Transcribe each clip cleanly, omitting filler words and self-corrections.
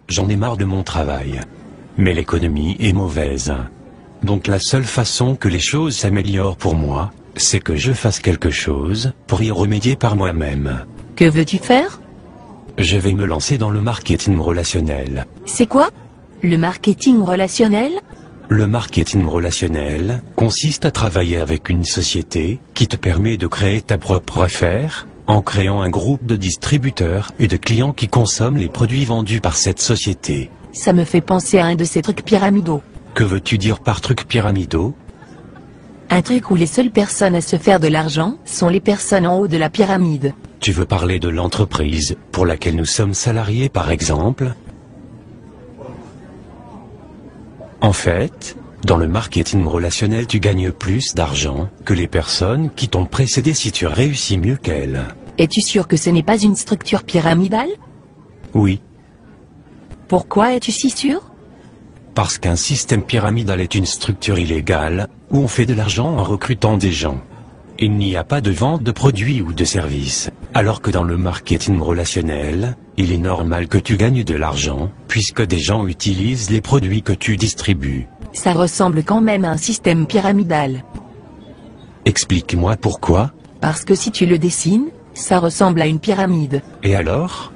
J'en ai marre de mon travail. Mais l'économie est mauvaise. Donc la seule façon que les choses s'améliorent pour moi, c'est que je fasse quelque chose pour y remédier par moi-même. Que veux-tu faire? Je vais me lancer dans le marketing relationnel. C'est quoi? Le marketing relationnel? Le marketing relationnel consiste à travailler avec une société qui te permet de créer ta propre affaire, en créant un groupe de distributeurs et de clients qui consomment les produits vendus par cette société. Ça me fait penser à un de ces trucs pyramidaux. Que veux-tu dire par trucs pyramidaux? Un truc où les seules personnes à se faire de l'argent sont les personnes en haut de la pyramide. Tu veux parler de l'entreprise pour laquelle nous sommes salariés par exemple? En fait, dans le marketing relationnel tu gagnes plus d'argent que les personnes qui t'ont précédé si tu réussis mieux qu'elles. Es-tu sûr que ce n'est pas une structure pyramidale? Oui, Pourquoi es-tu si sûr? parce qu'un système pyramidal est une structure illégale, où on fait de l'argent en recrutant des gens. Il n'y a pas de vente de produits ou de services, alors que dans le marketing relationnel, il est normal que tu gagnes de l'argent, puisque des gens utilisent les produits que tu distribues. Ça ressemble quand même à un système pyramidal. Explique-moi pourquoi, Parce que si tu le dessines, ça ressemble à une pyramide. et alors?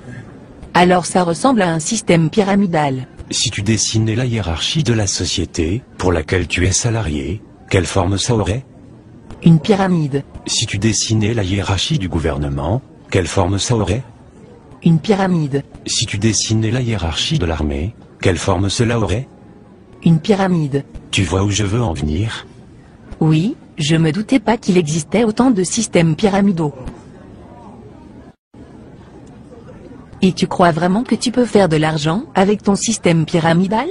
Alors ça ressemble à un système pyramidal. Si tu dessinais la hiérarchie de la société, pour laquelle tu es salarié, quelle forme ça aurait? Une pyramide. Si tu dessinais la hiérarchie du gouvernement, quelle forme ça aurait? Une pyramide. Si tu dessinais la hiérarchie de l'armée, quelle forme cela aurait? Une pyramide. Tu vois où je veux en venir? Oui, je me doutais pas qu'il existait autant de systèmes pyramidaux. Et tu crois vraiment que tu peux faire de l'argent avec ton système pyramidal?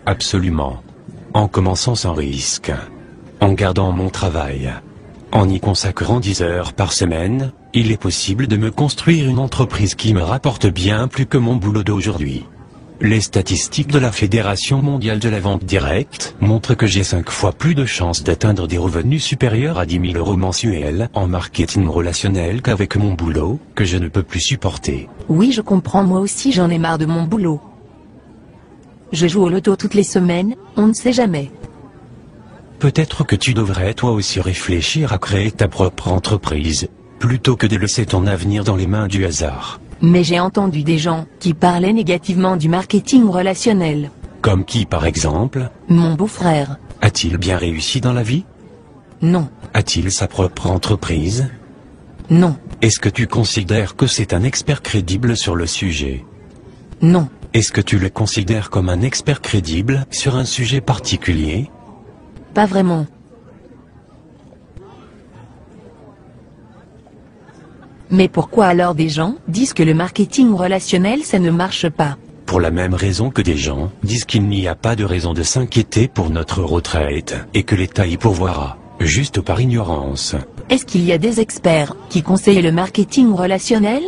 Absolument. En commençant sans risque. En gardant mon travail. En y consacrant 10 heures par semaine, il est possible de me construire une entreprise qui me rapporte bien plus que mon boulot d'aujourd'hui. Les statistiques de la Fédération mondiale de la vente directe montrent que j'ai 5 fois plus de chances d'atteindre des revenus supérieurs à 10 000 € mensuels en marketing relationnel qu'avec mon boulot, que je ne peux plus supporter. Oui, je comprends, moi aussi j'en ai marre de mon boulot. Je joue au loto toutes les semaines, on ne sait jamais. Peut-être que tu devrais toi aussi réfléchir à créer ta propre entreprise, plutôt que de laisser ton avenir dans les mains du hasard. Mais j'ai entendu des gens qui parlaient négativement du marketing relationnel. Comme qui par exemple? Mon beau-frère. A-t-il bien réussi dans la vie? Non, A-t-il sa propre entreprise? non, Est-ce que tu considères que c'est un expert crédible sur le sujet? non, Est-ce que tu le considères comme un expert crédible sur un sujet particulier? pas vraiment. Mais pourquoi alors des gens disent que le marketing relationnel ça ne marche pas? Pour la même raison que des gens disent qu'il n'y a pas de raison de s'inquiéter pour notre retraite, et que l'État y pourvoira, juste par ignorance. Est-ce qu'il y a des experts qui conseillent le marketing relationnel?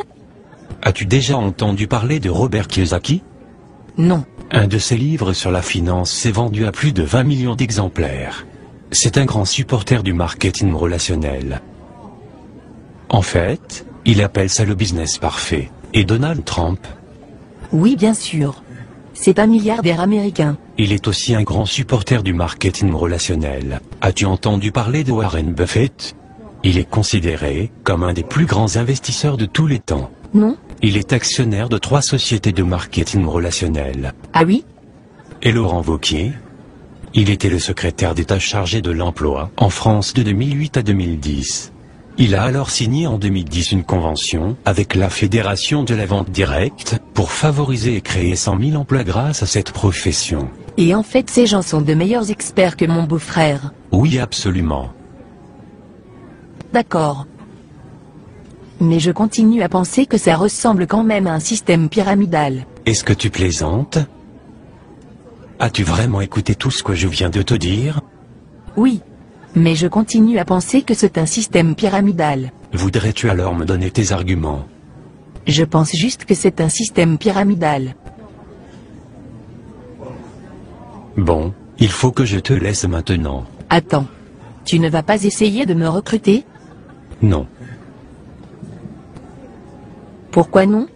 As-tu déjà entendu parler de Robert Kiyosaki? Non. Un de ses livres sur la finance s'est vendu à plus de 20 millions d'exemplaires. C'est un grand supporter du marketing relationnel. En fait, il appelle ça le business parfait. Et Donald Trump? Oui, bien sûr. C'est un milliardaire américain. Il est aussi un grand supporter du marketing relationnel. As-tu entendu parler de Warren Buffett? Il est considéré comme un des plus grands investisseurs de tous les temps. Non? Il est actionnaire de 3 sociétés de marketing relationnel. Ah oui? Et Laurent Wauquiez? Il était le secrétaire d'État chargé de l'emploi en France de 2008 à 2010. Il a alors signé en 2010 une convention avec la Fédération de la vente directe pour favoriser et créer 100 000 emplois grâce à cette profession. Et en fait ces gens sont de meilleurs experts que mon beau-frère. Oui, absolument. D'accord. Mais je continue à penser que ça ressemble quand même à un système pyramidal. Est-ce que tu plaisantes? As-tu vraiment écouté tout ce que je viens de te dire? Oui. Mais je continue à penser que c'est un système pyramidal. Voudrais-tu alors me donner tes arguments? Je pense juste que c'est un système pyramidal. Bon, il faut que je te laisse maintenant. Attends. Tu ne vas pas essayer de me recruter? Non. Pourquoi non?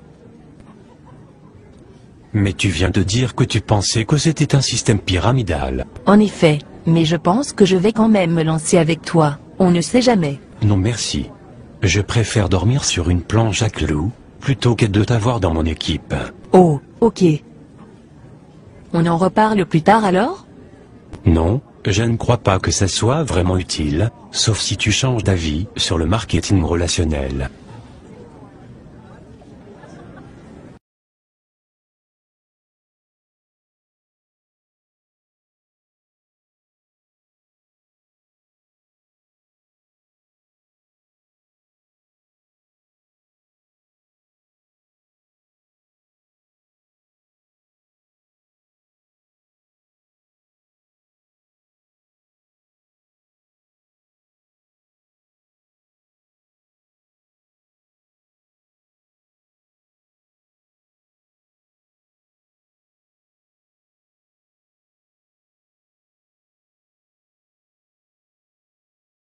Mais tu viens de dire que tu pensais que c'était un système pyramidal. En effet, mais je pense que je vais quand même me lancer avec toi, on ne sait jamais. Non merci. Je préfère dormir sur une planche à clous, plutôt que de t'avoir dans mon équipe. Oh, ok. On en reparle plus tard alors? Non, je ne crois pas que ça soit vraiment utile, sauf si tu changes d'avis sur le marketing relationnel.